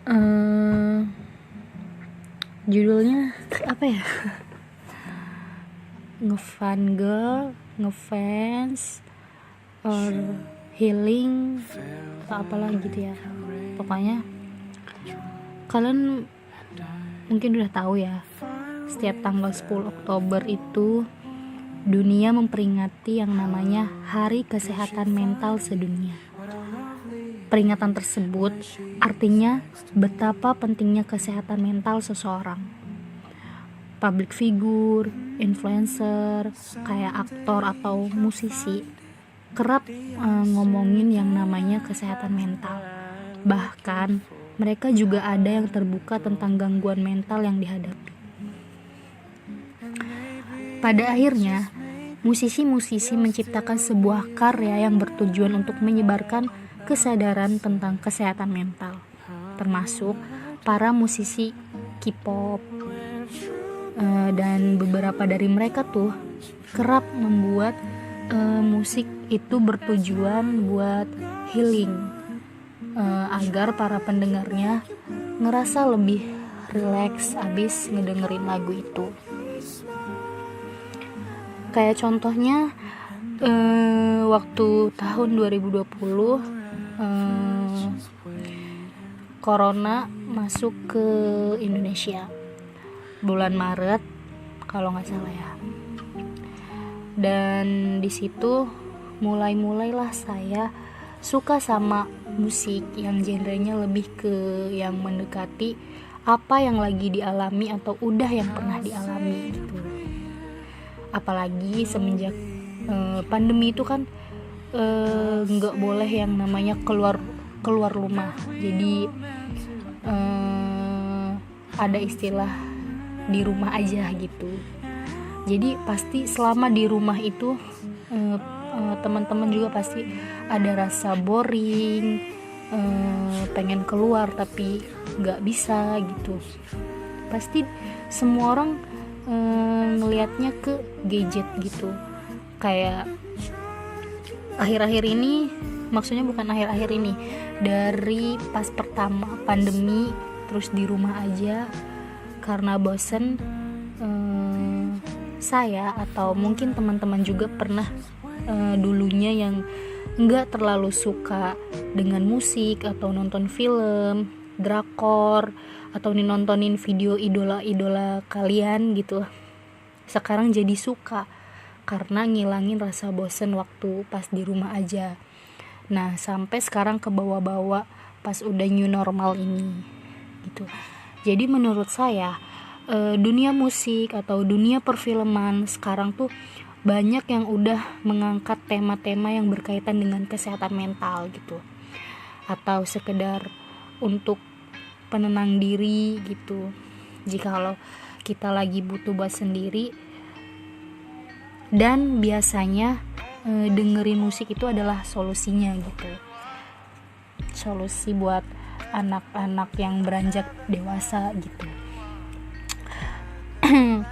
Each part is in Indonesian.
Eh, Judulnya apa ya? Ngefan girl, ngefans, or healing, atau apalah gitu ya. Pokoknya kalian mungkin udah tahu ya, setiap tanggal 10 Oktober itu dunia memperingati yang namanya Hari Kesehatan Mental Sedunia. Peringatan tersebut artinya betapa pentingnya kesehatan mental seseorang. Public figure, influencer, kayak aktor atau musisi kerap ngomongin yang namanya kesehatan mental. Bahkan mereka juga ada yang terbuka tentang gangguan mental yang dihadapi. Pada akhirnya, musisi-musisi menciptakan sebuah karya yang bertujuan untuk menyebarkan kesadaran tentang kesehatan mental, termasuk para musisi K-pop, dan beberapa dari mereka tuh kerap membuat musik itu bertujuan buat healing, agar para pendengarnya ngerasa lebih rileks abis ngedengerin lagu itu. Kayak contohnya waktu tahun 2020 Corona masuk ke Indonesia bulan Maret kalau nggak salah ya. Dan di situ mulailah saya suka sama musik yang genrenya lebih ke yang mendekati apa yang lagi dialami atau udah yang pernah dialami gitu. Apalagi semenjak pandemi itu kan nggak boleh yang namanya keluar rumah. Jadi ada istilah di rumah aja gitu. Jadi pasti selama di rumah itu teman-teman juga pasti ada rasa boring, pengen keluar tapi nggak bisa gitu. Pasti semua orang ngelihatnya ke gadget gitu. Kayak akhir-akhir ini, maksudnya bukan akhir-akhir ini, dari pas pertama pandemi terus di rumah aja karena bosen, saya atau mungkin teman-teman juga pernah dulunya yang nggak terlalu suka dengan musik atau nonton film, drakor, atau nontonin video idola-idola kalian gitu, sekarang jadi suka karena ngilangin rasa bosen waktu pas di rumah aja. Nah sampai sekarang ke bawah-bawah pas udah new normal ini gitu. Jadi menurut saya dunia musik atau dunia perfilman sekarang tuh banyak yang udah mengangkat tema-tema yang berkaitan dengan kesehatan mental gitu, atau sekedar untuk penenang diri gitu. Jika kalau kita lagi butuh buat sendiri, dan biasanya dengerin musik itu adalah solusinya gitu, solusi buat anak-anak yang beranjak dewasa gitu.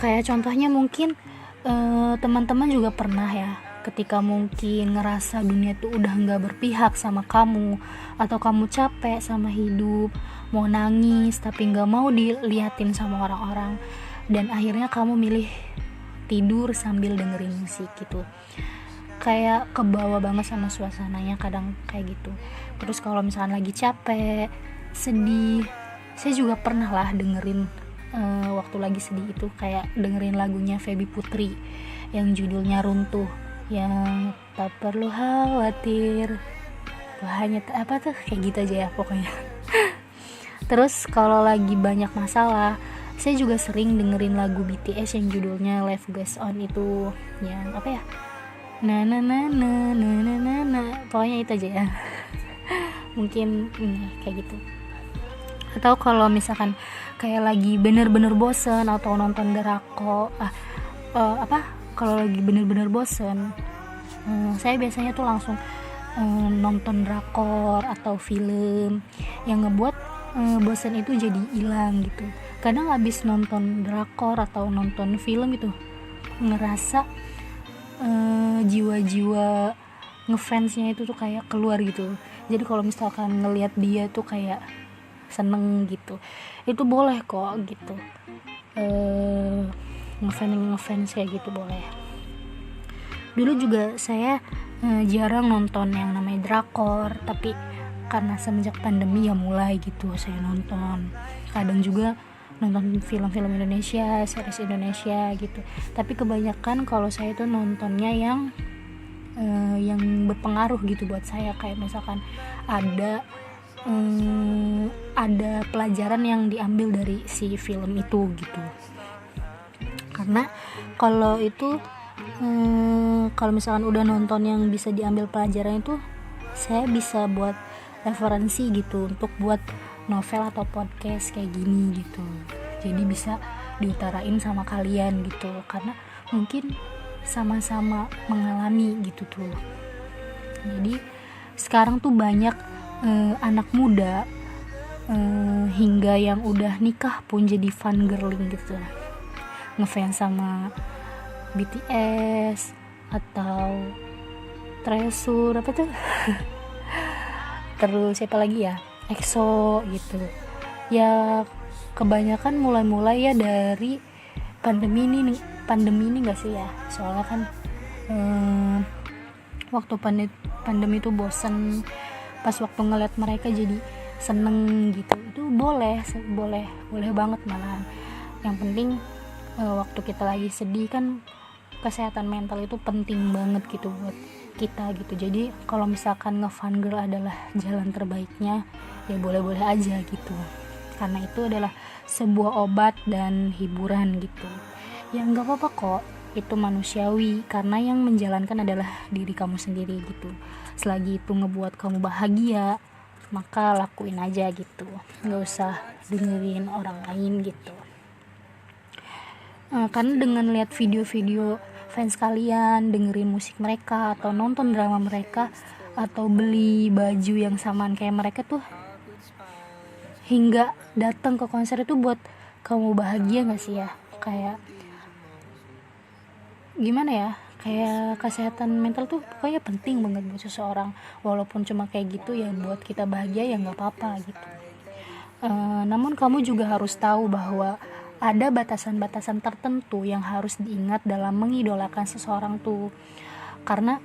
Kayak contohnya mungkin teman-teman juga pernah ya, ketika mungkin ngerasa dunia tuh udah gak berpihak sama kamu, atau kamu capek sama hidup, mau nangis tapi gak mau diliatin sama orang-orang, dan akhirnya kamu milih tidur sambil dengerin musik gitu. Kayak kebawa banget sama suasananya kadang kayak gitu. Terus kalau misalkan lagi capek, sedih, saya juga pernah lah dengerin waktu lagi sedih itu kayak dengerin lagunya Feby Putri yang judulnya Runtuh, yang tak perlu khawatir, hanya apa tuh kayak gitu aja ya pokoknya. Terus kalau lagi banyak masalah, saya juga sering dengerin lagu BTS yang judulnya Life Goes On itu, yang apa ya, na na na na na na na na, pokoknya itu aja ya. Mungkin kayak gitu. Atau kalau misalkan kayak lagi bener-bener bosen atau nonton drakor, kalau lagi bener-bener bosen, saya biasanya tuh langsung nonton drakor atau film yang ngebuat bosen itu jadi hilang gitu. Kadang abis nonton drakor atau nonton film itu ngerasa jiwa-jiwa ngefansnya itu tuh kayak keluar gitu. Jadi kalau misalkan ngelihat dia tuh kayak seneng gitu, itu boleh kok gitu. Ngefans kayak gitu boleh. Dulu juga saya jarang nonton yang namanya drakor, tapi karena semenjak pandemi ya mulai gitu saya nonton. Kadang juga nonton film-film Indonesia, series Indonesia gitu. Tapi kebanyakan kalau saya tuh nontonnya yang berpengaruh gitu buat saya, kayak misalkan ada pelajaran yang diambil dari si film itu gitu. Karena kalau itu kalau misalkan udah nonton yang bisa diambil pelajaran itu, saya bisa buat referensi gitu untuk buat novel atau podcast kayak gini gitu. Jadi bisa diutarain sama kalian gitu, karena mungkin sama-sama mengalami gitu tuh. Jadi sekarang tuh banyak anak muda hingga yang udah nikah pun jadi fangirling gitu, ngefans sama BTS atau Treasure apa tuh terus siapa lagi ya, EXO gitu ya. Kebanyakan mulai ya dari pandemi ini nggak sih ya, soalnya kan waktu pandemi itu bosen, pas waktu ngeliat mereka jadi seneng gitu. Itu boleh banget malahan. Yang penting waktu kita lagi sedih kan, kesehatan mental itu penting banget gitu buat kita gitu. Jadi kalau misalkan ngefangirl adalah jalan terbaiknya, ya boleh-boleh aja gitu, karena itu adalah sebuah obat dan hiburan gitu. Ya nggak apa-apa kok, itu manusiawi, karena yang menjalankan adalah diri kamu sendiri gitu. Selagi itu ngebuat kamu bahagia, maka lakuin aja gitu, nggak usah dengerin orang lain gitu. Karena dengan lihat video-video fans kalian, dengerin musik mereka, atau nonton drama mereka, atau beli baju yang samaan kayak mereka tuh, hingga datang ke konser itu buat kamu bahagia gak sih ya? Kayak gimana ya, kayak kesehatan mental tuh pokoknya penting banget buat seseorang. Walaupun cuma kayak gitu ya, buat kita bahagia ya gak apa-apa gitu. Namun kamu juga harus tahu bahwa ada batasan-batasan tertentu yang harus diingat dalam mengidolakan seseorang tuh. Karena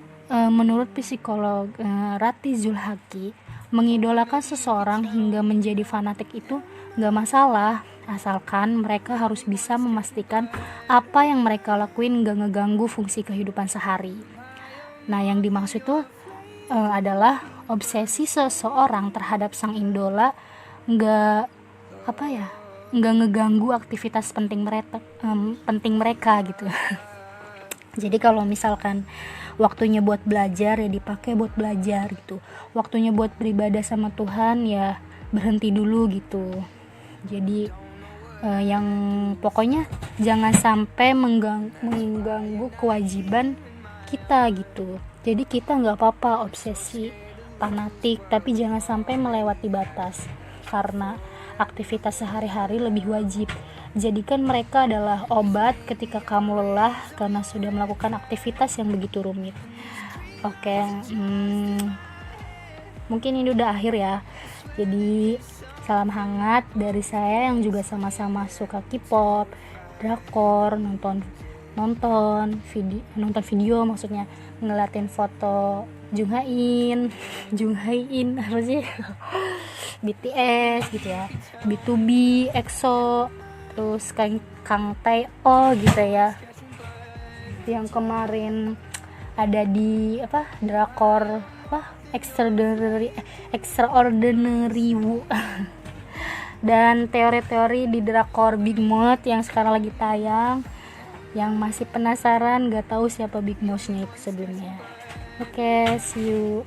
menurut psikolog Rati Zulhaki, mengidolakan seseorang hingga menjadi fanatik itu gak masalah, asalkan mereka harus bisa memastikan apa yang mereka lakuin gak ngeganggu fungsi kehidupan sehari. Nah, yang dimaksud itu adalah obsesi seseorang terhadap sang idola gak ngeganggu aktivitas penting mereka gitu. Jadi kalau misalkan waktunya buat belajar ya dipakai buat belajar gitu, waktunya buat beribadah sama Tuhan ya berhenti dulu gitu. Jadi yang pokoknya jangan sampai mengganggu kewajiban kita gitu. Jadi kita nggak apa-apa obsesi fanatik, tapi jangan sampai melewati batas, karena aktivitas sehari-hari lebih wajib. Jadikan mereka adalah obat ketika kamu lelah karena sudah melakukan aktivitas yang begitu rumit. Oke, mungkin ini udah akhir ya. Jadi salam hangat dari saya yang juga sama-sama suka K-pop, drakor, nonton video maksudnya, ngeliatin foto Junghain apa sih? BTS gitu ya, B2B, EXO, terus Kang Tae-oh gitu ya, yang kemarin ada di drakor Extraordinary Wu dan teori-teori di drakor Big Mouth yang sekarang lagi tayang. Yang masih penasaran gak tahu siapa Big Mouth-nya itu sebelumnya. Oke, see you.